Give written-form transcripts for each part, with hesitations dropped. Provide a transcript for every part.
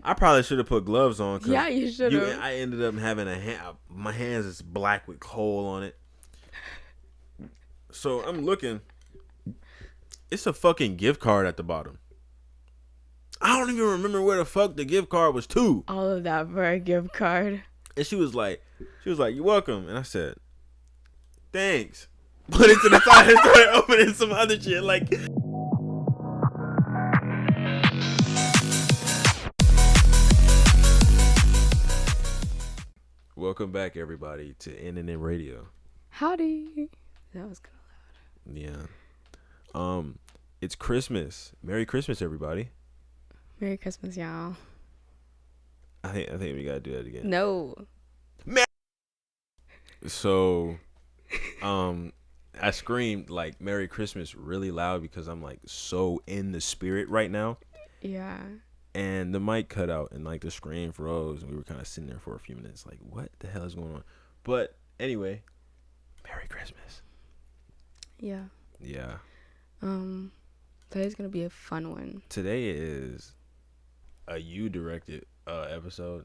I probably should have put gloves on because Yeah, you should have. I ended up having my hands is black with coal on it. So I'm looking. It's a fucking gift card at the bottom. I don't even remember where the fuck the gift card was to. All of that for a gift card. And she was like, you're welcome. And I said, thanks. Put it to the side and started opening some other shit. Like, welcome back, everybody, to NNN Radio. Howdy. That was kind of Yeah. It's Christmas. Merry Christmas, everybody. Merry Christmas, y'all. I think we gotta do that again. No. So, I screamed like Merry Christmas really loud because I'm like so in the spirit right now. Yeah. And the mic cut out and like the screen froze and we were kind of sitting there for a few minutes like, what the hell is going on? But anyway, Merry Christmas. Yeah. Yeah. Today's gonna be a fun one. Today is a you directed episode.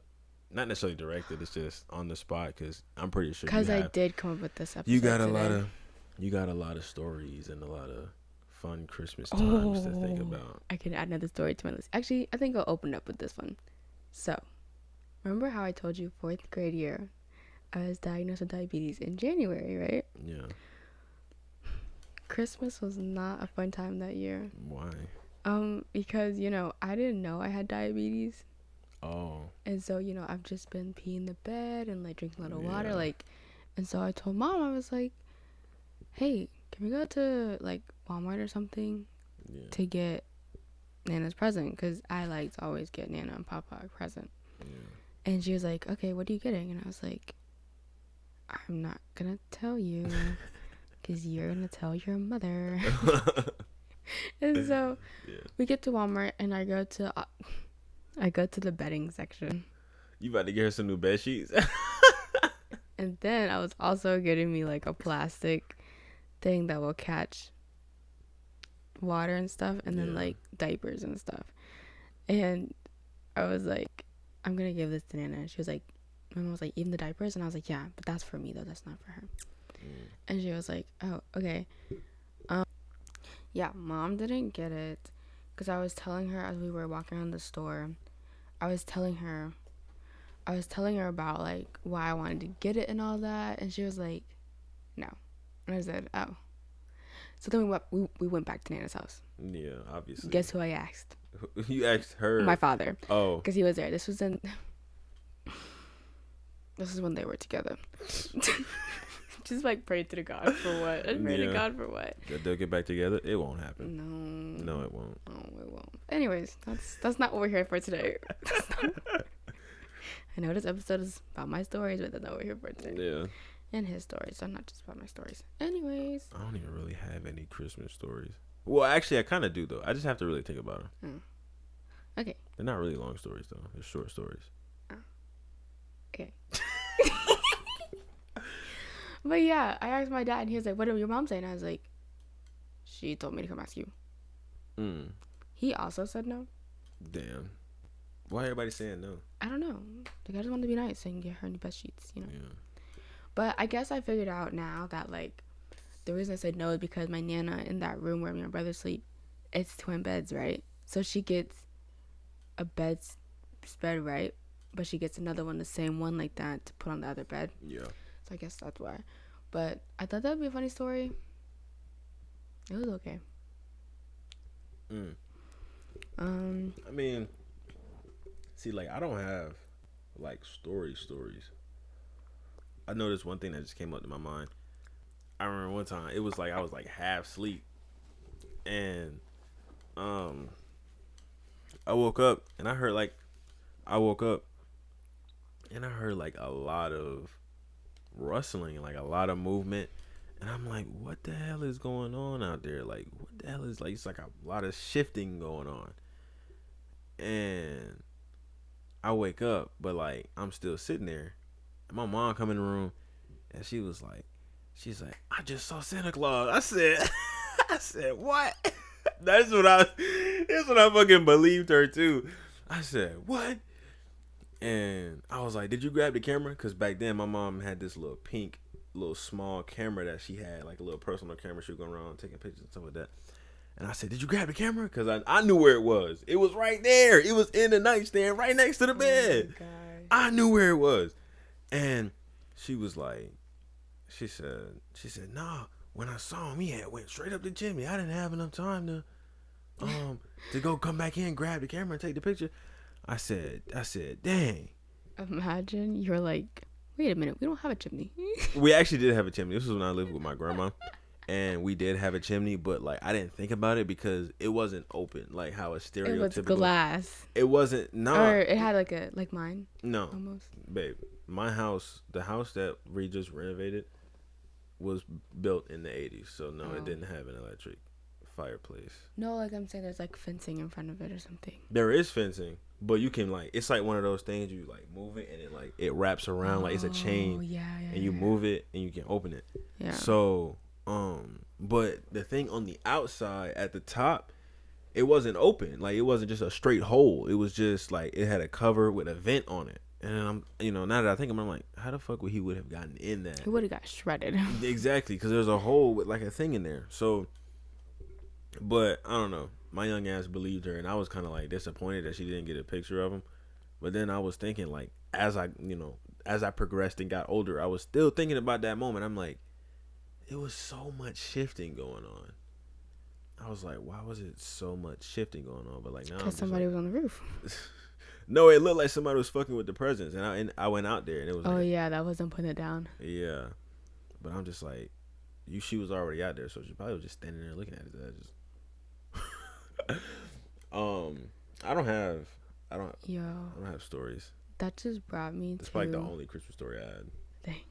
Not necessarily directed, it's just on the spot because I'm pretty sure because I did come up with this episode. You got a today. lot of stories and a lot of fun Christmas times to think about. I can add another story to my list. Actually, I think I'll open up with this one. So, remember how I told you 4th grade year I was diagnosed with diabetes in January, right? Yeah. Christmas was not a fun time that year. Why? Because, I didn't know I had diabetes. Oh. And so, I've just been peeing the bed and like drinking a lot of water, and so I told Mom, I was like, hey, can we go to like Walmart or something to get Nana's present? Because I like to always get Nana and Papa a present. Yeah. And she was like, okay, what are you getting? And I was like, I'm not gonna tell you because you're gonna tell your mother. And so we get to Walmart and I go to the bedding section. You about to get her some new bed sheets? And then I was also getting me like a plastic thing that will catch water and stuff, and then like diapers and stuff. And I was like, I'm gonna give this to Nana. And she was like, Mama was like, even the diapers? And I was like, yeah, but that's for me though, that's not for her. And she was like, oh, okay. Yeah, Mom didn't get it because I was telling her as we were walking around the store, I was telling her about like why I wanted to get it and all that, and she was like, no. And I said, oh. So then we went back to Nana's house. Yeah, obviously. Guess who I asked? You asked her? My father. Oh. Because he was there. This is when they were together. Just like pray to the God for what? Pray to God for what? That they'll get back together? It won't happen. No, it won't. No, it won't. Anyways, that's not what we're here for today. I know this episode is about my stories, but that's not what we're here for today. Yeah. And his stories. So not just about my stories. Anyways. I don't even really have any Christmas stories. Well, actually, I kind of do, though. I just have to really think about them. Okay. They're not really long stories, though. They're short stories. Oh. Okay. But yeah, I asked my dad, and he was like, what did your mom say? And I was like, she told me to come ask you. He also said no. Damn. Why everybody saying no? I don't know. Like, I just wanted to be nice and get her new bed sheets, Yeah. But I guess I figured out now that, like, the reason I said no is because my Nana in that room where me and my brother sleep, it's twin beds, right? So she gets a bed spread, right? But she gets another one, the same one like that, to put on the other bed. Yeah. So I guess that's why. But I thought that would be a funny story. It was okay. I mean, see, like, I don't have, like, stories. I noticed one thing that just came up to my mind. I remember one time, it was like, I was, like, half asleep. And, I woke up, and I heard, like, a lot of rustling, like, a lot of movement. And I'm like, what the hell is going on out there? Like, what the hell is, like, it's like a lot of shifting going on. And I wake up, but, like, I'm still sitting there. And my mom come in the room, and she's like, I just saw Santa Claus. I said, what? That's what I fucking believed her, too. I said, what? And I was like, did you grab the camera? Because back then my mom had this little pink, little small camera that she had, like a little personal camera. She was going around taking pictures and stuff like that. And I said, did you grab the camera? Because I knew where it was. It was right there. It was in the nightstand right next to the bed. Oh I knew where it was. And she was like, she said, nah, when I saw him, he had went straight up the chimney. I didn't have enough time to go come back in, grab the camera and take the picture. I said, dang. Imagine you're like, wait a minute, we don't have a chimney. We actually did have a chimney. This was when I lived with my grandma. And we did have a chimney, but like I didn't think about it because it wasn't open, like how a stereotypical. It was glass. It wasn't or it had like mine. No, almost. Babe, my house, the house that we just renovated, was built in the 80s, so no, it didn't have an electric fireplace. No, like I'm saying, there's like fencing in front of it or something. There is fencing, but you can like it's like one of those things you like move it and it wraps around like it's a chain. And you move it and you can open it. Yeah. So. But the thing on the outside at the top, it wasn't open. Like it wasn't just a straight hole. It was just like it had a cover with a vent on it. And now that I think I'm like, how the fuck he would have gotten in that? He would have got shredded. Exactly, because there's a hole with like a thing in there. So, but I don't know. My young ass believed her, and I was kind of like disappointed that she didn't get a picture of him. But then I was thinking like, as I progressed and got older, I was still thinking about that moment. I'm like, it was so much shifting going on. I was like, why was it so much shifting going on? But like now, because somebody was on the roof. No, it looked like somebody was fucking with the presents, and I went out there and it was. Oh yeah, that wasn't putting it down. Yeah, but I'm just like, she was already out there, so she probably was just standing there looking at it. I don't have stories. That just brought me. That's probably the only Christmas story I had. Dang.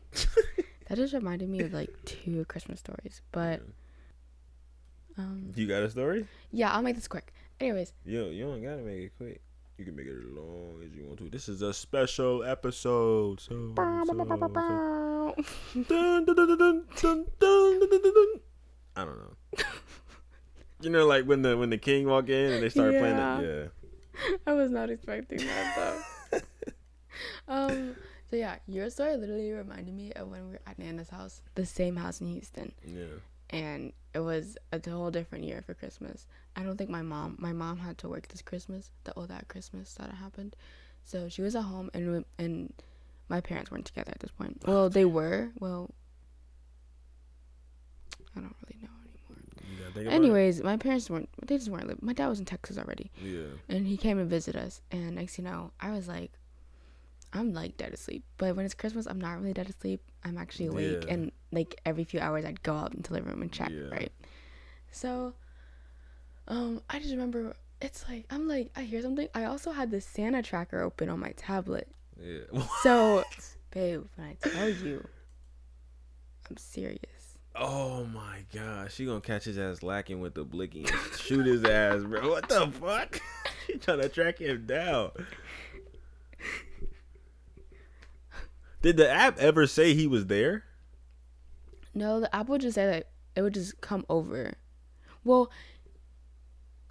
That just reminded me of like 2 Christmas stories, but you got a story? Yeah, I'll make this quick. Anyways, you don't gotta make it quick. You can make it as long as you want to. This is a special episode. I don't know. You know, like when the king walk in and they start playing it. Yeah. I was not expecting that though. So yeah, your story literally reminded me of when we were at Nana's house, the same house in Houston. Yeah. And it was a whole different year for Christmas. I don't think my mom had to work this Christmas, that Christmas that it happened. So she was at home, and my parents weren't together at this point. Well, they were. Well, I don't really know anymore. Anyways, my parents they just weren't living. My dad was in Texas already. Yeah. And he came and visited us, and next thing you know, I was like, I'm like dead asleep, but when it's Christmas, I'm not really dead asleep. I'm actually awake, and like every few hours, I'd go out into the living room and check, right? So, I just remember it's like I hear something. I also had the Santa tracker open on my tablet. Yeah. So, babe, when I tell you, I'm serious. Oh my gosh, she gonna catch his ass lacking with the blicky and shoot his ass, bro. What the fuck? She trying to track him down. Did the app ever say he was there? No, the app would just say that it would just come over. Well,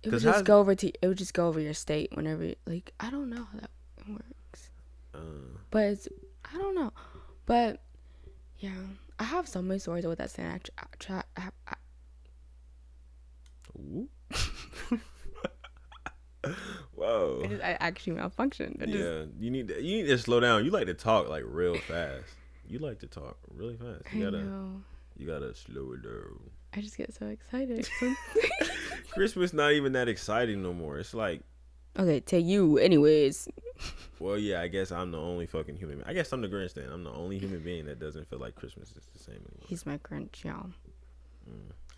it would just go over your state whenever. Like, I don't know how that works. But I don't know. But yeah, I have so many stories with that Santa app. Whoa! I actually malfunctioned. You need to slow down. You like to talk like real fast. You like to talk really fast. You gotta slow it down. I just get so excited. Christmas not even that exciting no more. It's like, okay, to you, anyways. Well, yeah, I guess I'm the only fucking human. I guess I'm the Grinch then. I'm the only human being that doesn't feel like Christmas is the same anymore. He's my Grinch, y'all.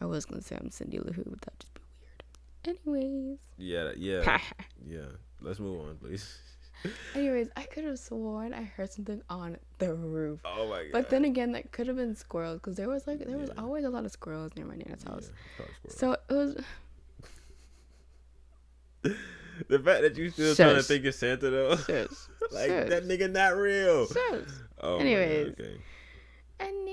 I was gonna say I'm Cindy Lou Who, but that'd just be weird. Anyways. Yeah. Let's move on, please. Anyways, I could have sworn I heard something on the roof. Oh my god! But then again, that could have been squirrels, because there was always a lot of squirrels near my Nana's house. So it was. The fact that you still trying to think it's Santa though, that nigga not real. Oh, anyways, okay. And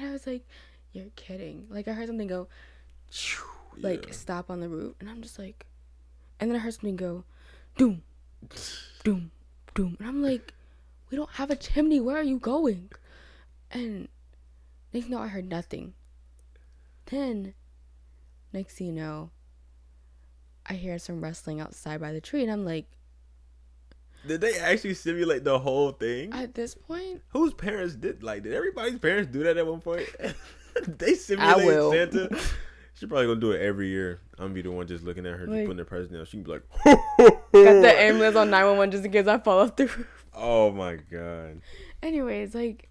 I was like, "You're kidding!" Like I heard something go, like stop on the roof, and I'm just like, And then I heard something go, doom, doom, doom. And I'm like, we don't have a chimney. Where are you going? And next thing you know, I heard nothing. Then, next thing you know, I hear some rustling outside by the tree. And I'm like, did they actually simulate the whole thing? At this point, whose parents did everybody's parents do that at one point? They simulate Santa. She's probably gonna do it every year. I'm gonna be the one just looking at her, just putting her present down. She can be like, got the ambulance on 911 just in case I fall off the roof. Oh my god. Anyways, like,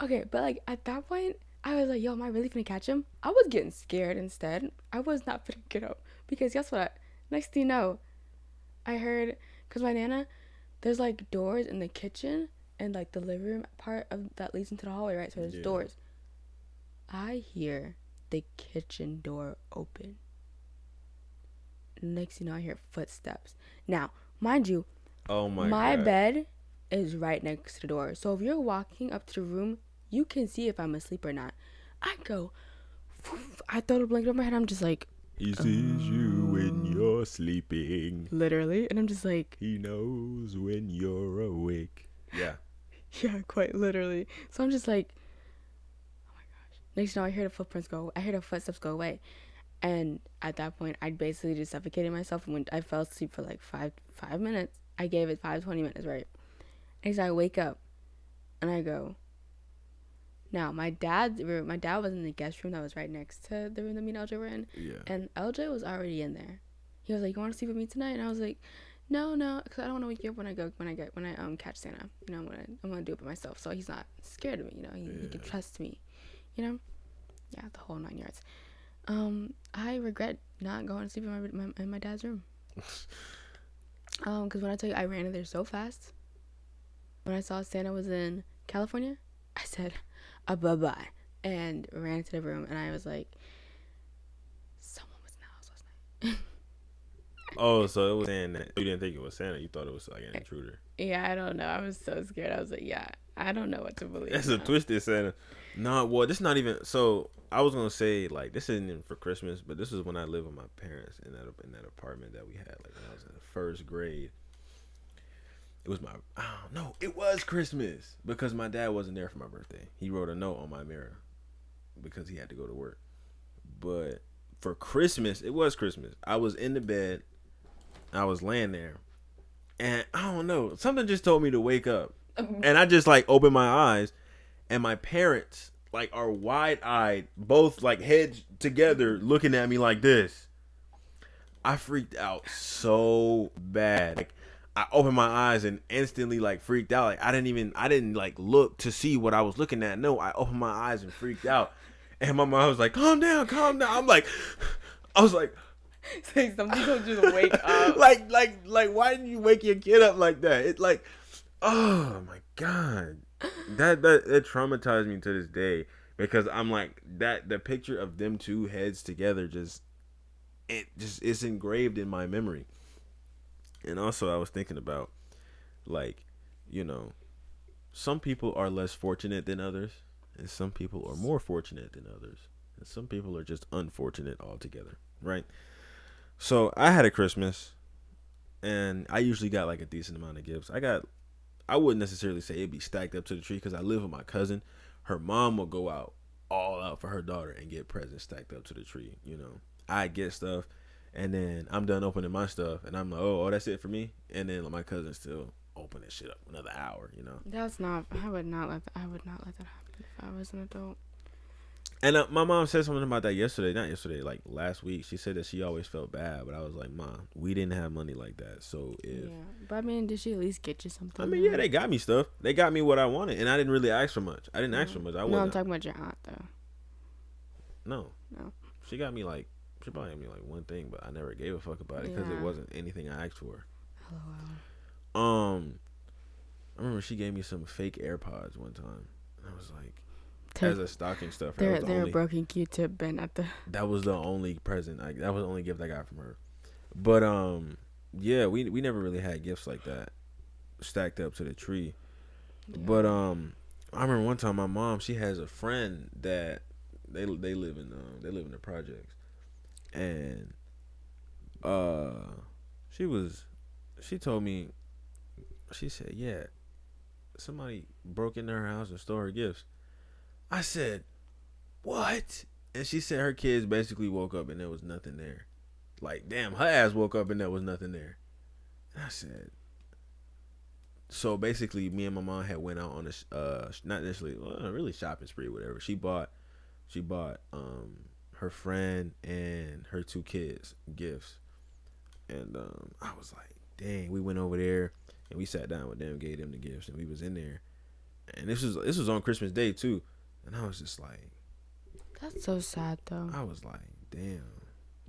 okay, but like at that point, I was like, yo, am I really gonna catch him? I was getting scared instead. I was not gonna get up because guess what? Next thing you know, I heard, cause my nana, there's like doors in the kitchen and like the living room part of that leads into the hallway, right? So there's doors. I hear the kitchen door open. Next thing you know, I hear footsteps. Now, mind you, my bed is right next to the door. So if you're walking up to the room, you can see if I'm asleep or not. I go, I throw the blanket over my head. I'm just like, he sees you when you're sleeping. Literally. And I'm just like, he knows when you're awake. Yeah. Yeah, quite literally. So I'm just like, oh my gosh. Next thing you know, I hear the footprints go. I hear the footsteps go away. And at that point, I basically just suffocated myself. And when I fell asleep for like five minutes, I gave it 20 minutes, right? And so I wake up and I go. Now, my dad was in the guest room that was right next to the room that me and LJ were in. Yeah. And LJ was already in there. He was like, you want to sleep with me tonight? And I was like, no, because I don't want to wake you up when I catch Santa. You know, I'm gonna do it by myself. So he's not scared of me. You know, he can trust me. You know, yeah, the whole 9 yards. I regret not going to sleep in my dad's room. Because when I tell you I ran in there so fast, when I saw Santa was in California, I said, bye-bye, and ran into the room, and I was like, someone was in the house last night. Oh, so it was saying that you didn't think it was Santa. You thought it was like an intruder. Yeah, I don't know. I was so scared. I was like, yeah, I don't know what to believe. That's a twisted Santa. No, well, this not even. So I was gonna say like this isn't even for Christmas, but this is when I lived with my parents in that apartment that we had. Like when I was in first grade. It was it was Christmas because my dad wasn't there for my birthday. He wrote a note on my mirror because he had to go to work. But for Christmas, it was Christmas. I was in the bed. I was laying there. And I don't know. Something just told me to wake up. And I just like opened my eyes. And my parents like are wide-eyed. Both like heads together looking at me like this. I freaked out so bad. Like, I opened my eyes and instantly like freaked out. Like I didn't like look to see what I was looking at. No, I opened my eyes and freaked out. And my mom was like, calm down. I was like, say something told you to wake up. like why didn't you wake your kid up like that? It like, oh my God. That it traumatized me to this day because I'm like the picture of them two heads together it's engraved in my memory. And also I was thinking about like, you know, some people are less fortunate than others and some people are more fortunate than others and some people are just unfortunate altogether, right? So I had a Christmas and I usually got like a decent amount of gifts. I wouldn't necessarily say it'd be stacked up to the tree because I live with my cousin. Her mom will go out all out for her daughter and get presents stacked up to the tree, you know. I get stuff and then I'm done opening my stuff and I'm like, oh, that's it for me. And then my cousin still open that shit up another hour, you know. I would not let that happen if I was an adult. And my mom said something about that like last week. She said that she always felt bad, but I was like, Mom, we didn't have money like that. So if but I mean, did she at least get you something? I mean, yeah, they got me stuff. They got me what I wanted, and I didn't really ask for much. I didn't ask for much. I'm talking about your aunt though. No. She probably got me like one thing, but I never gave a fuck about it because it wasn't anything I asked for. LOL. I remember she gave me some fake AirPods one time, and I was like, as a stocking stuffer. They're a broken Q-tip bin at the. That was the only present. That was the only gift I got from her. But yeah, we never really had gifts like that stacked up to the tree. Yeah. But I remember one time my mom, she has a friend that they live in the projects, and She told me. She said, "Yeah, somebody broke into her house and stole her gifts." I said, "What?" And she said her kids basically woke up and there was nothing there. Like, damn, her ass woke up and there was nothing there. And I said, so basically, me and my mom had went out on a not necessarily, well, really shopping spree, or whatever. She bought her friend and her two kids gifts, and I was like, dang. We went over there and we sat down with them, gave them the gifts, and we was in there, and this was on Christmas Day too, and I was just like, that's so sad though. I was like, damn.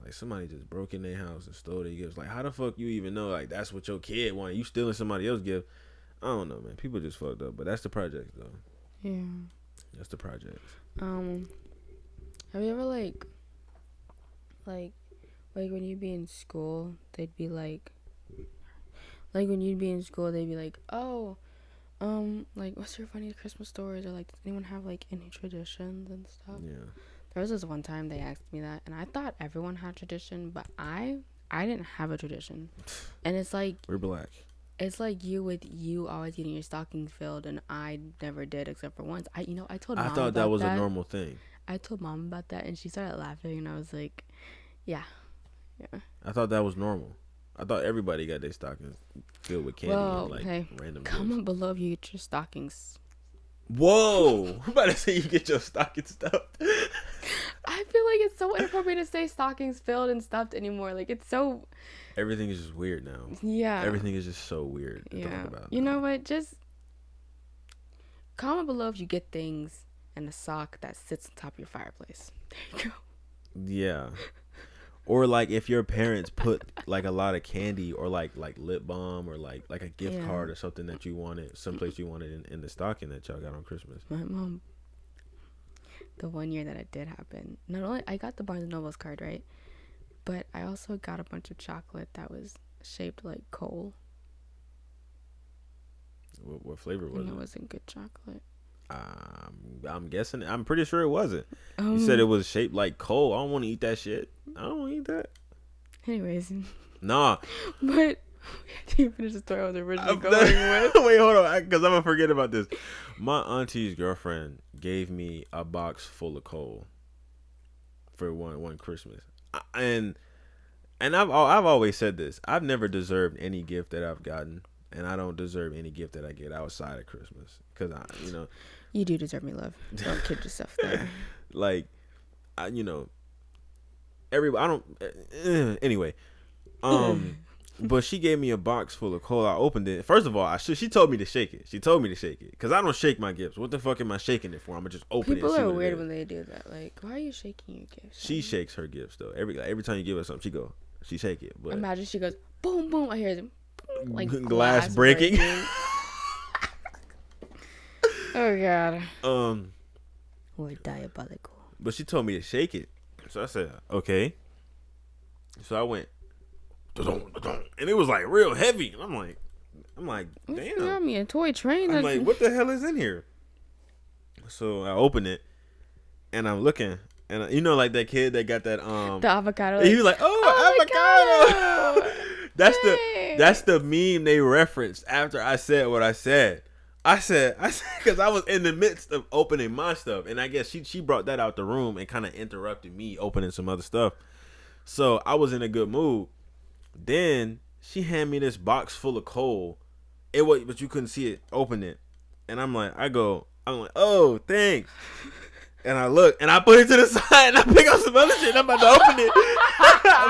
Like, somebody just broke in their house and stole their gifts. Like, how the fuck you even know, like, that's what your kid wanted? You stealing somebody else's gift. I don't know, man. People just fucked up. But that's the project, though. Yeah. That's the project. Have you ever, like when you'd be in school, they'd be like when you'd be in school, they'd be like, oh, like, what's your funniest Christmas stories? Or, like, does anyone have, like, any traditions and stuff? Yeah. There was this one time they asked me that, and I thought everyone had tradition, but I didn't have a tradition. And it's like, we're black. It's like you always getting your stockings filled, and I never did except for once. I told Mom. I thought that was a normal thing. I told Mom about that, and she started laughing, and I was like, yeah. I thought that was normal. I thought everybody got their stockings filled with candy and, like, random comment below if you get your stockings. Whoa! I'm about to say you get your stocking stuffed. I feel like it's so inappropriate to say stockings filled and stuffed anymore. Like, it's so... Everything is just weird now. Yeah. Everything is just so weird to talk about. You know what? Just comment below if you get things in a sock that sits on top of your fireplace. There you go. Yeah. Or, like, if your parents put, like, a lot of candy or, like lip balm or, like a gift card or something that you wanted, someplace you wanted in the stocking that y'all got on Christmas. My mom, the one year that it did happen, not only I got the Barnes & Noble's card, right? But I also got a bunch of chocolate that was shaped like coal. What flavor was it? It wasn't good chocolate. I'm guessing. I'm pretty sure it wasn't. You said it was shaped like coal. I don't want to eat that shit. I don't want to eat that. Anyways. Nah. But do you finish the story I was originally going with? Wait, hold on, because I'm gonna forget about this. My auntie's girlfriend gave me a box full of coal for one Christmas, and I've always said this. I've never deserved any gift that I've gotten, and I don't deserve any gift that I get outside of Christmas, because you do deserve me love. Don't kid yourself there. Like, everybody. I don't. Anyway, but she gave me a box full of coal. I opened it. First of all, she told me to shake it. She told me to shake it because I don't shake my gifts. What the fuck am I shaking it for? I'm gonna just open People it. People are weird when they do that. Like, why are you shaking your gifts? She shakes her gifts though. Every time you give her something, she shake it. But imagine she goes boom boom. I hear them like glass breaking. Oh god. We're diabolical. But she told me to shake it, so I said okay. So I went, and it was like real heavy. And I'm like, damn. You got me a toy train. I'm like, what the hell is in here? So I open it, and I'm looking, and like that kid that got that the avocado. He was like, oh, avocado. That's the meme they referenced after I said what I said. I said, because I was in the midst of opening my stuff, and I guess she brought that out the room and kind of interrupted me opening some other stuff. So I was in a good mood. Then she handed me this box full of coal. But you couldn't see it. Open it, and I'm like, oh, thanks. And I look, and I put it to the side, and I pick up some other shit. And I'm about to open it,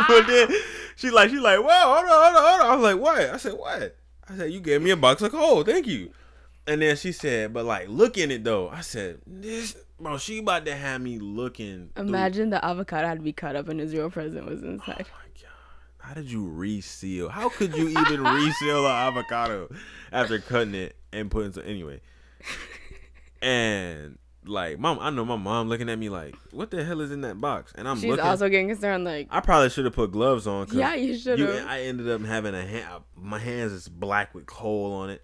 but then she like, whoa, hold on. I was like, what? I said, what? I said, you gave me a box of coal. Thank you. And then she said, but like, look in it though. I said, bro, she about to have me looking. Imagine the avocado had to be cut up and his real present was inside. Oh my god. How did you reseal? How could you even reseal an avocado after cutting it and putting some anyway? And like, I know my mom looking at me like, what the hell is in that box? And she's looking. Also getting concerned. Like, I probably should have put gloves on. Yeah, you should have. I ended up having my hands is black with coal on it.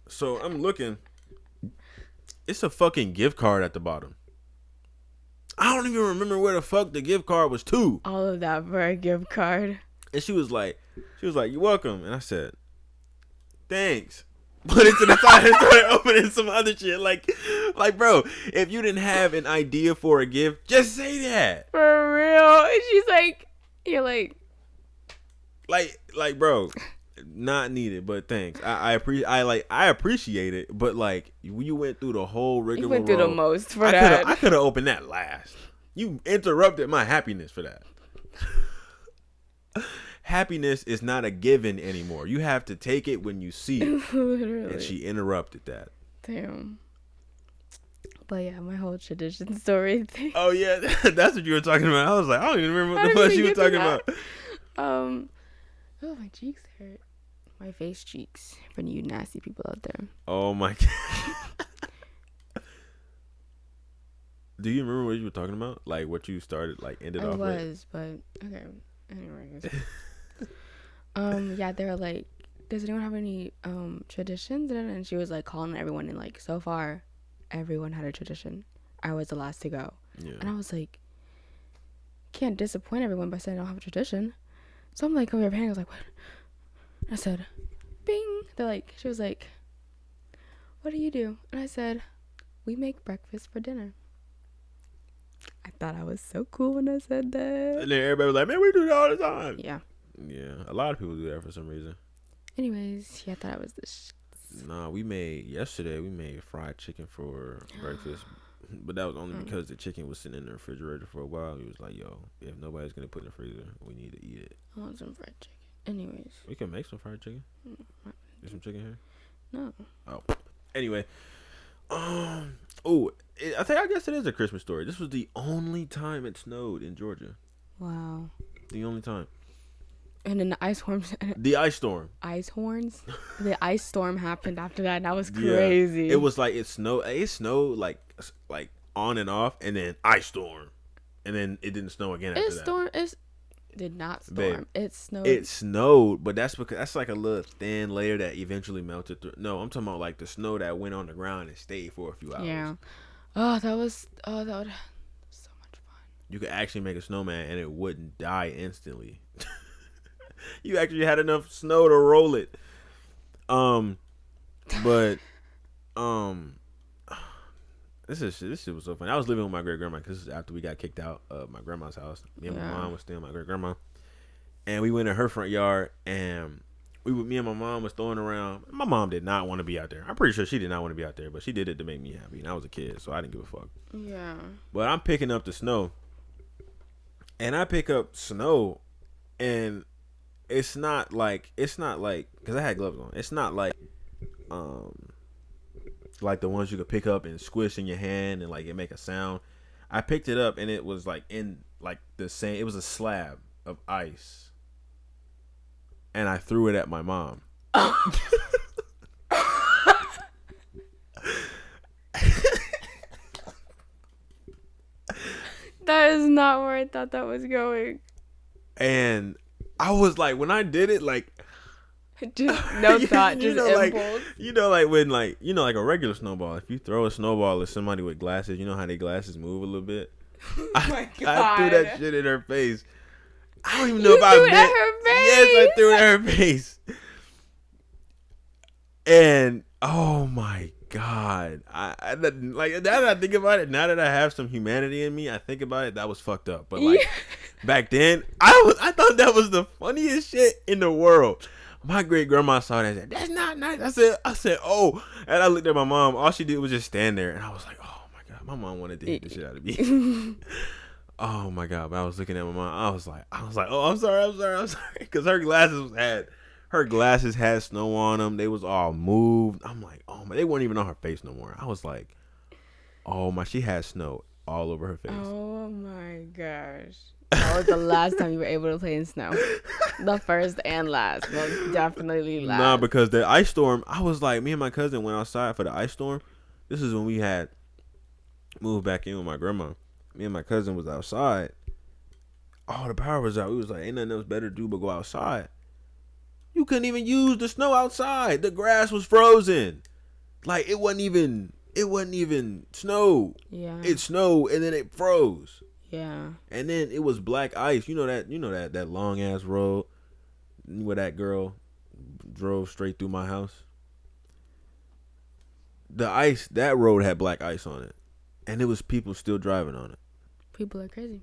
So I'm looking. It's a fucking gift card at the bottom. I don't even remember where the fuck the gift card was to. All of that for a gift card. And she was like, "You're welcome." And I said, "Thanks." Put it to the side and started opening some other shit. Like, bro, if you didn't have an idea for a gift, just say that. For real. And she's like, you're like, bro, not needed, but thanks. I appreciate it, but like, you went through the whole rigmarole. You went through the most for that. I could have opened that last. You interrupted my happiness for that. Happiness is not a given anymore. You have to take it when you see it. Literally. And she interrupted that. Damn. But yeah, my whole tradition story thing. Oh yeah, that's what you were talking about. I was like, I don't even remember what the fuck you were talking about. Oh, my cheeks hurt. My face cheeks. For you nasty people out there. Oh my god. Do you remember what you were talking about? Like what you started, like ended off with? I was, but okay. Anyways. Yeah, they were like, does anyone have any traditions? And she was like calling everyone, and like so far everyone had a tradition. I was the last to go. Yeah. And I was like, can't disappoint everyone by saying I don't have a tradition. So I'm like over here, I was like, what? And I said, bing. They're like, she was like, what do you do? And I said, we make breakfast for dinner. I thought I was so cool when I said that. And then everybody was like, man, we do that all the time. Yeah. Yeah, a lot of people do that for some reason. Anyways, yeah, I thought I was this. Nah, yesterday we made fried chicken for breakfast, but that was only because the chicken was sitting in the refrigerator for a while. He was like, yo, if nobody's gonna put it in the freezer, we need to eat it. I want some fried chicken. Anyways, we can make some fried chicken. Get some chicken here. No. Oh, anyway, I guess it is a Christmas story. This was the only time it snowed in Georgia. Wow. The only time. And then the ice horns. The ice storm. Ice horns? The ice storm happened after that, and that was crazy. Yeah. It was like it snowed like on and off, and then ice storm. And then it didn't snow again after that. It did not storm. Babe, it snowed. It snowed, but that's because that's like a little thin layer that eventually melted through. No, I'm talking about like the snow that went on the ground and stayed for a few hours. Yeah. That would so much fun. You could actually make a snowman and it wouldn't die instantly. You actually had enough snow to roll it. But this shit was so funny. I was living with my great grandma because this is after we got kicked out of my grandma's house. Me and my mom was still my great grandma, and we went in her front yard, and me and my mom was throwing around. My mom did not want to be out there. I'm pretty sure she did not want to be out there, but she did it to make me happy, and I was a kid, so I didn't give a fuck. Yeah. But I'm picking up the snow, and I pick up snow, and it's not like because I had gloves on. It's not like the ones you could pick up and squish in your hand and like it make a sound. I picked it up and it was like in like the same. It was a slab of ice, and I threw it at my mom. That is not where I thought that was going. And I was like, when I did it, like, just no thought, just impulse. Like a regular snowball. If you throw a snowball at somebody with glasses, you know how their glasses move a little bit. Oh my God. I threw that shit in her face. I don't even know if I meant. At her face? Yes, I threw it at her face. And oh my God, I like now that I think about it, now that I have some humanity in me, I think about it. That was fucked up. But like back then, I thought that was the funniest shit in the world. My great grandma saw that and said, "That's not nice." I said, "Oh," and I looked at my mom. All she did was just stand there, and I was like, "Oh my God," my mom wanted to hit the shit out of me. Oh my God! But I was looking at my mom. I was like, "Oh, I'm sorry," because her glasses had snow on them. They was all moved. I'm like, oh my, they weren't even on her face no more. I was like, oh my, she had snow all over her face. Oh my gosh. That was the last time you were able to play in snow. The first and last. Most definitely last. Nah, because the ice storm, I was like, me and my cousin went outside for the ice storm. This is when we had moved back in with my grandma. Me and my cousin was outside. Oh, the power was out. We was like, ain't nothing else better to do but go outside. You couldn't even use the snow outside. The grass was frozen. Like it wasn't even snow. Yeah. It snowed and then it froze. Yeah. And then it was black ice. You know that long ass road. where that girl drove straight through my house. The ice, that road had black ice on it, and it was people still driving on it. People are crazy.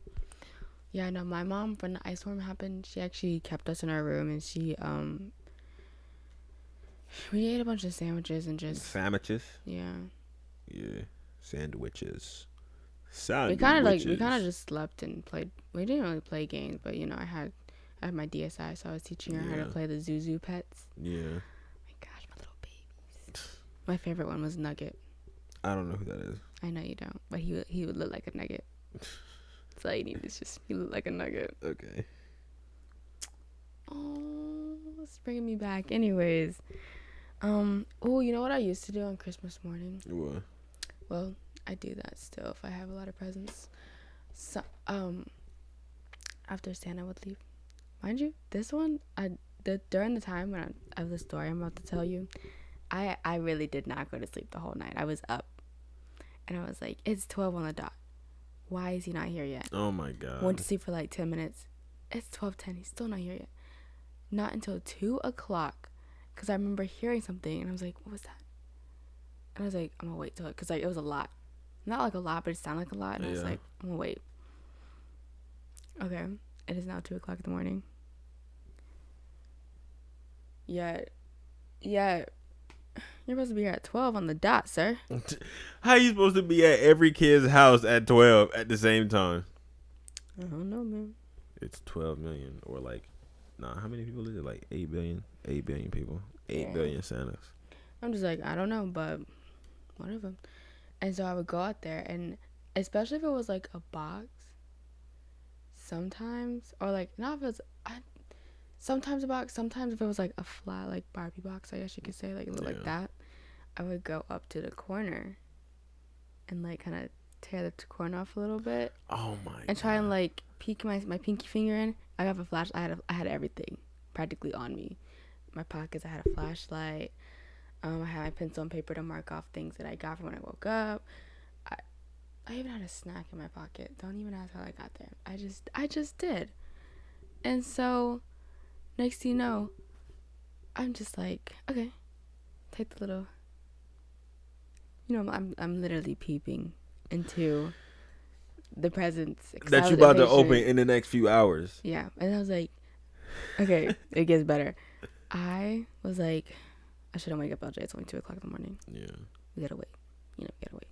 Yeah, no, my mom, when the ice storm happened, she actually kept us in our room, and we ate a bunch of sandwiches and just Sandwiches. Yeah. Sandwiches. We kind of just slept and played. We didn't really play games, but I had my DSI, so I was teaching her how to play the Zuzu pets. Yeah. My gosh, my little babies. My favorite one was Nugget. I don't know who that is. I know you don't, but he would look like a nugget. That's all you need. It's just he looked like a nugget. Okay. Oh, it's bringing me back. Anyways, oh, you know what I used to do on Christmas morning? What? Well, I do that still if I have a lot of presents. So, after Santa would leave, mind you, this one, during the time when of the story I'm about to tell you, I really did not go to sleep the whole night. I was up, and I was like, it's 12 on the dot. Why is he not here yet? Oh my God. Went to sleep for like 10 minutes. It's 12:10. He's still not here yet. Not until 2 o'clock, because I remember hearing something, and I was like, what was that? And I was like, I'm gonna wait till it, because like it was a lot. Not like a lot, but it sounded like a lot. And I was like, I'm gonna wait. Okay. It is now 2 o'clock in the morning. Yeah. You're supposed to be here at 12 on the dot, sir. How are you supposed to be at every kid's house at 12 at the same time? I don't know, man. It's 12 million, or like, how many people is it? Like 8 billion? 8 billion people. 8 billion Santas. I'm just like, I don't know, but whatever. And so I would go out there, and especially if it was like a box, sometimes, or like, not if it was, sometimes a box, sometimes if it was like a flat, like Barbie box, I guess you could say, like, like that, I would go up to the corner and like kind of tear the corner off a little bit. Oh my God. And try and like peek my pinky finger in. I have a flash. I had everything practically on me. My pockets, I had a flashlight. I had my pencil and paper to mark off things that I got from when I woke up. I even had a snack in my pocket. Don't even ask how I got there. I just did. And so, next thing you know, I'm just like, okay, take the little, I'm literally peeping into the presents that you about to open in the next few hours. Yeah. And I was like, okay, it gets better. I was like, I shouldn't wake up, LJ. It's only 2 o'clock in the morning. Yeah. We gotta wait. We gotta wait.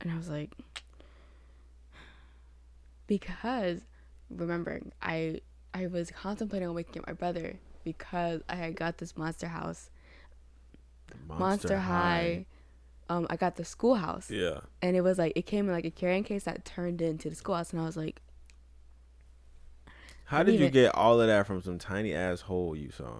And I was like, because, remembering, I was contemplating on waking up my brother because I had got this Monster House. Monster High. I got the schoolhouse. Yeah. And it was like, it came in like a carrying case that turned into the schoolhouse. And I was like, how did you get all of that from some tiny ass hole you saw?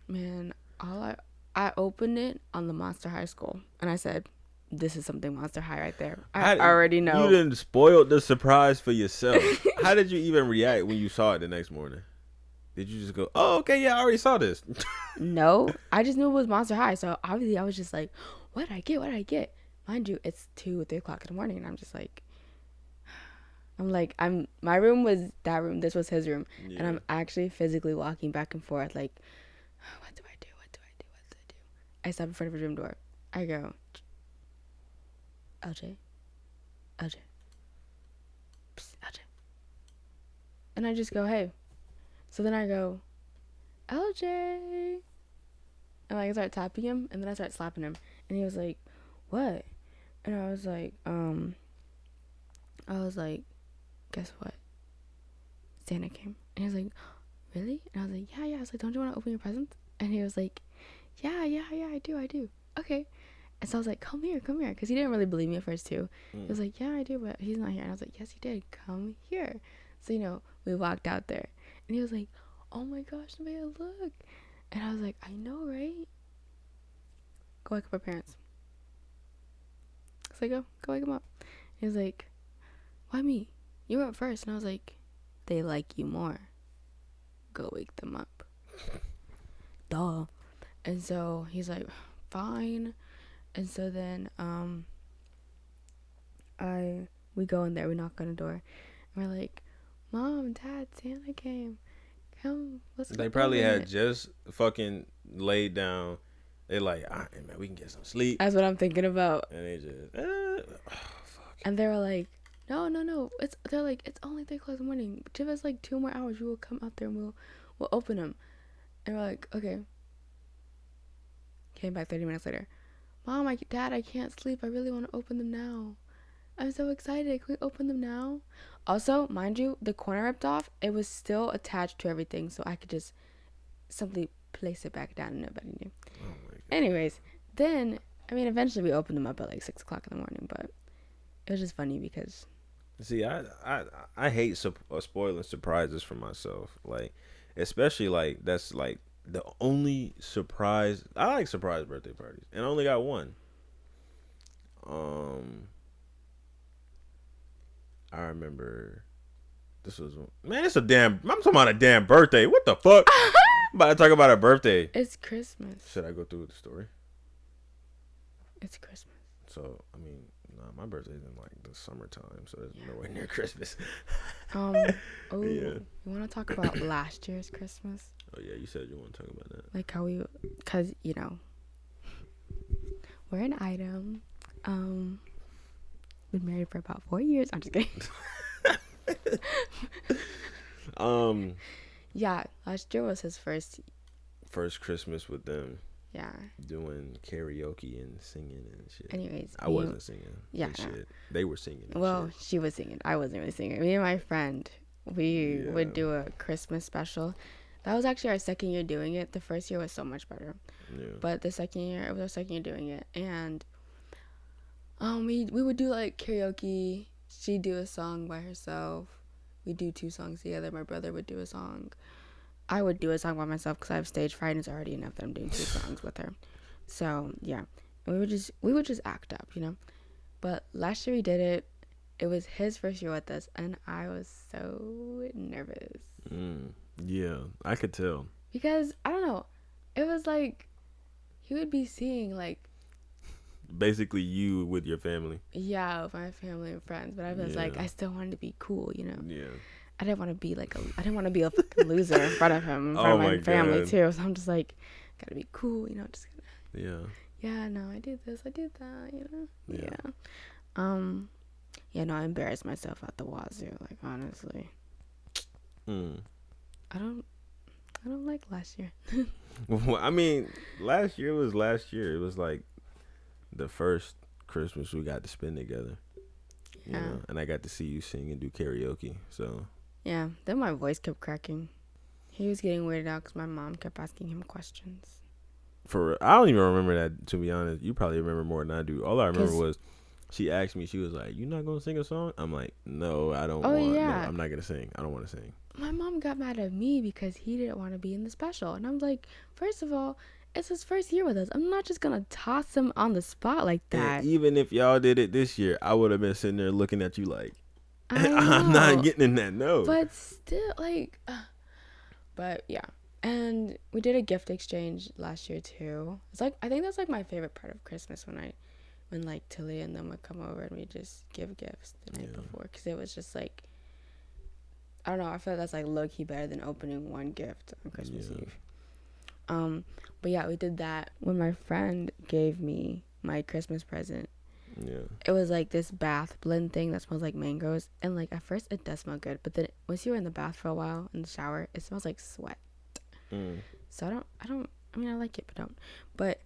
Man, I opened it on the Monster High School, and I said, this is something Monster High right there. I already know. You didn't spoil the surprise for yourself. How did you even react when you saw it the next morning? Did you just go, oh, okay, yeah, I already saw this? No, I just knew it was Monster High, so obviously I was just like, what did I get? Mind you, it's 2 or 3 o'clock in the morning, and I'm just like, my room was that room, this was his room, and I'm actually physically walking back and forth, like, what do I do? I stop in front of his room door. I go, LJ. Psst, LJ. And I just go, hey. So then I go, LJ. And like I start tapping him, and then I start slapping him. And he was like, what? And I was like, guess what? Santa came. And he was like, really? And I was like, yeah. I was like, don't you want to open your presents? And he was like, yeah, I do. Okay. And so I was like, come here. Because he didn't really believe me at first, too. He was like, yeah, I do, but he's not here. And I was like, yes, he did. Come here. So, we walked out there. And he was like, oh, my gosh, Nevaeh, look. And I was like, I know, right? Go wake up our parents. So I go wake them up. He was like, why me? You were up first. And I was like, they like you more. Go wake them up. Duh. And so he's like, fine. And so then we go in there, we knock on the door, and we're like, Mom, Dad, Santa came. Let's go They probably open had it. just fucking laid down. They like, all right, man, we can get some sleep. That's what I'm thinking about. And they just, fuck. And they were like, no. They're like, it's only 3 o'clock in the morning. Give us like 2 more hours. We will come out there and we'll open them. And we're like, okay. Came back 30 minutes later. Mom, Dad, I can't sleep. I really want to open them now. I'm so excited. Can we open them now? Also, mind you, the corner ripped off. It was still attached to everything, so I could just simply place it back down and nobody knew. Oh my God. Anyways, then, eventually we opened them up at like 6 o'clock in the morning, but it was just funny because... See, I hate spoiling surprises for myself. Like, especially like that's like the only surprise. I like surprise birthday parties, and I only got one. I remember this was, man. It's a damn. I'm talking about a damn birthday. What the fuck? I'm about to talk about a birthday. It's Christmas. Should I go through with the story? It's Christmas. So my birthday's in like the summertime, so there's nowhere near Christmas. Oh, yeah. You want to talk about last year's Christmas? Oh yeah, you said you want to talk about that. Like how cause we're an item. Been married for about 4 years. I'm just kidding. Yeah, last year was his first Christmas with them. Yeah. Doing karaoke and singing and shit. Anyways, I wasn't singing. Yeah. Shit. They were singing. Well, she was singing. I wasn't really singing. Me and my friend, we would do a Christmas special. That was actually our second year doing it. The first year was so much better. Yeah. But the second year, it was our second year doing it. And we would do like karaoke. She'd do a song by herself. We'd do 2 songs together. My brother would do a song. I would do a song by myself because I have stage fright and it's already enough that I'm doing 2 songs with her. So yeah, we would just act up, But last year we did it. It was his first year with us, and I was so nervous. Yeah, I could tell. Because I don't know, it was like he would be seeing like basically you with your family. Yeah, with my family and friends, but I was like, I still wanted to be cool, Yeah. I didn't want to be a fucking loser in front of him, in front of my family too. So I'm just like, gotta be cool, just gotta. Yeah, no, I do this, I do that, Yeah, no, I embarrassed myself at the wazoo, like honestly. I don't like last year. Well, last year was last year. It was like the first Christmas we got to spend together. Yeah. And I got to see you sing and do karaoke, so. Yeah, then my voice kept cracking. He was getting weirded out because my mom kept asking him questions. I don't even remember that, to be honest. You probably remember more than I do. All I remember was she asked me, she was like, "You not going to sing a song?" I'm like, "No, I don't want to. No, I'm not going to sing. I don't want to sing." My mom got mad at me because he didn't want to be in the special. And I'm like, first of all, it's his first year with us. I'm not just going to toss him on the spot like that. And even if y'all did it this year, I would have been sitting there looking at you like, I'm not getting in that, no. But still, but yeah. And we did a gift exchange last year too. It's like, I think that's like my favorite part of Christmas when like Tilly and them would come over and we just give gifts the night before. Because it was just like, I don't know, I feel like that's like low-key better than opening one gift on Christmas Eve. But yeah, we did that when my friend gave me my Christmas present. Yeah. It was like this bath blend thing that smells like mangoes. And like at first it does smell good, but then once you're in the bath for a while in the shower, it smells like sweat. So I like it, but don't. But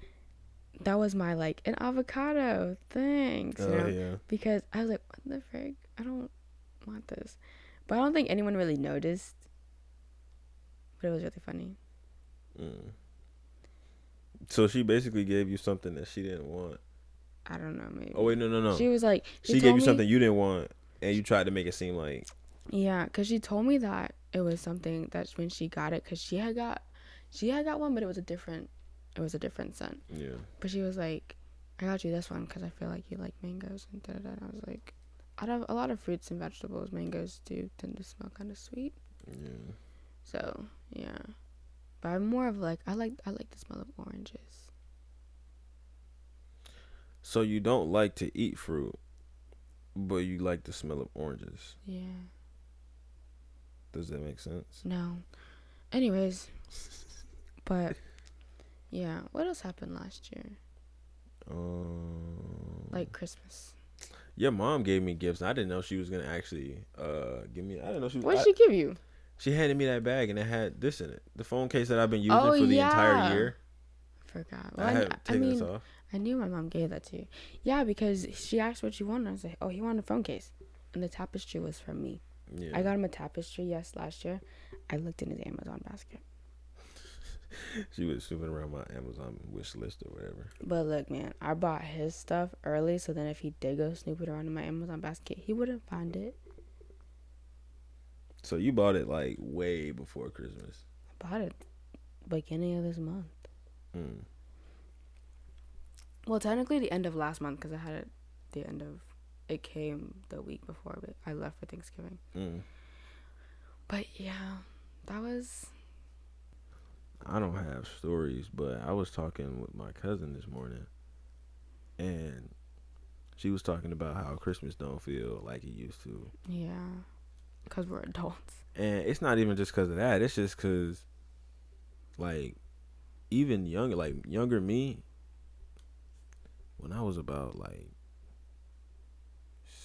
that was my like an avocado. Thanks. Because I was like, what the frick? I don't want this. But I don't think anyone really noticed. But it was really funny. So she basically gave you something that she didn't want. I don't know, maybe. Oh, wait, no. She was like... She gave you something you didn't want, and you tried to make it seem like... Yeah, because she told me that it was something that when she got it, because she had got one, but it was a different scent. Yeah. But she was like, I got you this one because I feel like you like mangoes and da-da-da. And I was like, out of a lot of fruits and vegetables, mangoes do tend to smell kind of sweet. Yeah. So, yeah. But I'm more of like, I like the smell of oranges. So you don't like to eat fruit, but you like the smell of oranges. Yeah. Does that make sense? No. Anyways, but yeah, what else happened last year? Like Christmas. Your mom gave me gifts. I didn't know she was gonna actually give me. I didn't know she was. What did she give you? She handed me that bag and it had this in it. The phone case that I've been using Oh, for the yeah. entire year. Forgot. I have taken this off. I knew my mom gave that to you. Yeah, because she asked what you wanted. I was like, oh, he wanted a phone case. And the tapestry was from me. Yeah. I got him a tapestry, last year. I looked in his Amazon basket. She was snooping around my Amazon wish list or whatever. But look, man, I bought his stuff early, so then if he did go snooping around in my Amazon basket, he wouldn't find it. So you bought it like way before Christmas. I bought it beginning of this month. Well, technically the end of last month, because I had it the end of, it came the week before, but I left for Thanksgiving. But yeah, that was... I don't have stories, but I was talking with my cousin this morning, and she was talking about how Christmas don't feel like it used to. Yeah, because we're adults. And it's not even just because of that. It's just because, like, even younger me, when I was about, like,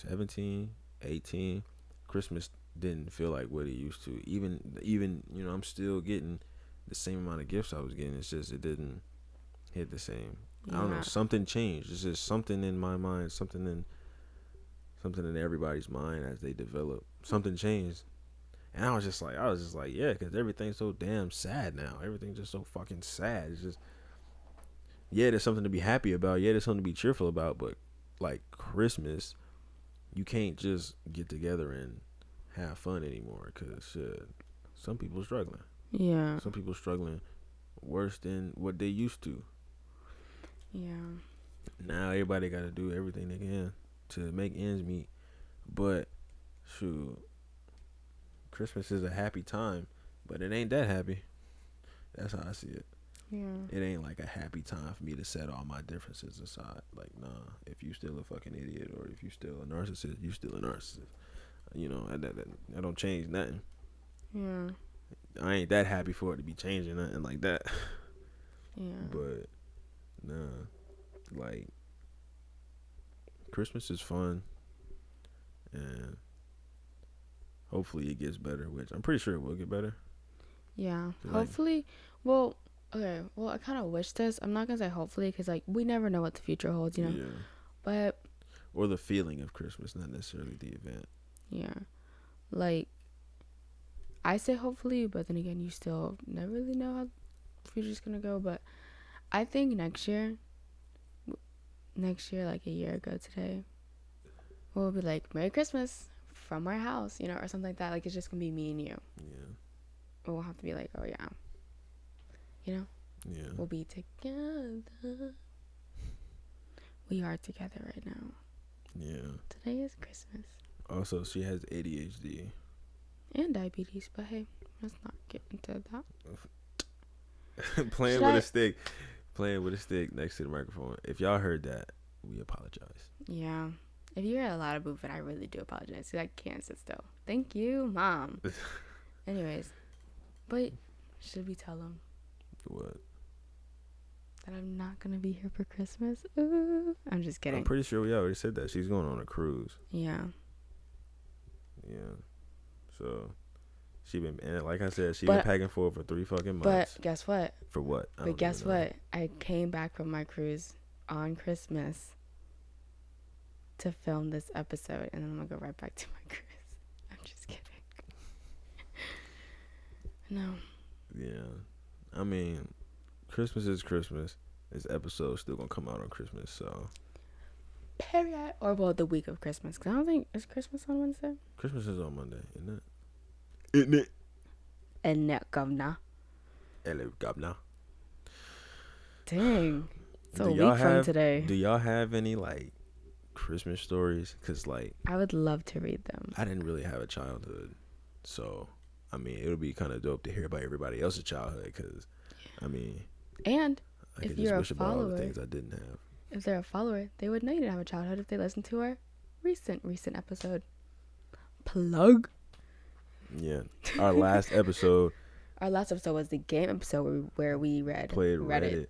17, 18, Christmas didn't feel like what it used to. Even you know, I'm still getting the same amount of gifts I was getting. It's just it didn't hit the same. Yeah. I don't know. Something changed. It's just something in my mind, something in everybody's mind as they develop. Something changed, and I was just like, yeah, because everything's so damn sad now. Everything's just so fucking sad. It's just, yeah, there's something to be happy about. Yeah, there's something to be cheerful about. But like Christmas, you can't just get together and have fun anymore because some people are struggling. Yeah. Some people struggling worse than what they used to. Yeah. Now everybody got to do everything they can to make ends meet. But, shoot, Christmas is a happy time, but it ain't that happy. That's how I see it. Yeah. It ain't like a happy time for me to set all my differences aside. Like, nah, if you still a fucking idiot or if you still a narcissist, you still a narcissist. You know, that don't change nothing. Yeah. I ain't that happy for it to be changing nothing like that. Yeah. But nah, like Christmas is fun, and hopefully it gets better. Which I'm pretty sure it will get better. Yeah. Hopefully. Well, okay. Well, I kind of wish this. I'm not gonna say hopefully because like we never know what the future holds, you know. Yeah. But. Or the feeling of Christmas, not necessarily the event. Yeah. Like. I say hopefully, but then again, you still never really know how the future's gonna go. But I think next year, like a year ago today, we'll be like, Merry Christmas from our house, you know, or something like that. Like, it's just gonna be me and you. Yeah. We'll have to be like, oh, yeah. You know? Yeah. We'll be together. We are together right now. Yeah. Today is Christmas. Also, she has ADHD. And diabetes, but hey, let's not get into that. Playing with a stick next to the microphone. If y'all heard that, we apologize. Yeah. If you hear a lot of movement, I really do apologize. I can't sit still. Thank you, Mom. Anyways, but should we tell them? What? That I'm not going to be here for Christmas? Ooh. I'm just kidding. I'm pretty sure we already said that. She's going on a cruise. Yeah. Yeah. So, and like I said, she been packing for 3 fucking months. But guess what? For what? But guess what? I came back from my cruise on Christmas to film this episode, and then I'm gonna go right back to my cruise. I'm just kidding. No. Yeah. I mean, Christmas is Christmas. This episode's still gonna come out on Christmas, so. Period. Or well, the week of Christmas. Cause I don't think is Christmas on Wednesday. Christmas is on Monday, isn't it? Isn't it? And that governor. Hello, governor. Dang. It's a week from today. Do y'all have any like Christmas stories? Cause like I would love to read them. I didn't really have a childhood, so I mean it would be kind of dope to hear about everybody else's childhood. Cause I mean, and I if could you're just wish a follower, about all the things I didn't have. If they're a follower, they would know you didn't have a childhood if they listened to our recent episode. Plug. Yeah, our last episode Our last episode was the game episode where we played Reddit.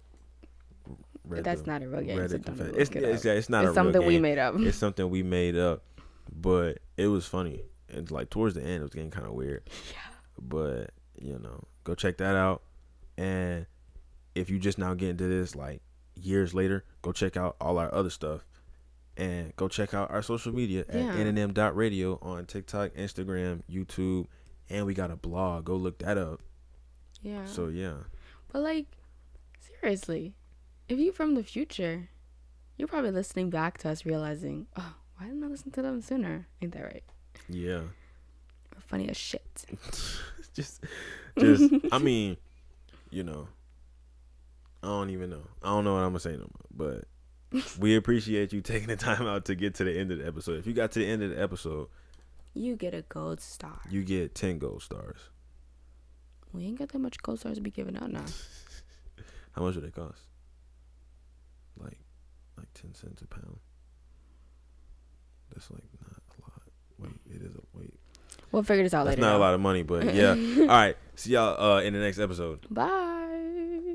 That's not a real game. It's not a real something game. We made up. It's something we made up, but it was funny. And like towards the end, it was getting kind of weird. Yeah. But go check that out. And if you just now get into this like years later, go check out all our other stuff. And go check out our social media at nnm.radio on TikTok, Instagram, YouTube, and we got a blog. Go look that up. Yeah. So yeah. But like, seriously, if you're from the future, you're probably listening back to us realizing, oh, why didn't I listen to them sooner? Ain't that right? Yeah. We're funny as shit. just I mean, I don't even know. I don't know what I'm gonna say no more, but we appreciate you taking the time out to get to the end of the episode. If you got to the end of the episode, you get a gold star. You get 10 gold stars. We ain't got that much gold stars to be giving out now. How much do they cost? Like 10 cents a pound. That's like not a lot. Wait, it is a wait. We'll figure this out later. That's not a lot of money, but yeah. All right. See y'all in the next episode. Bye.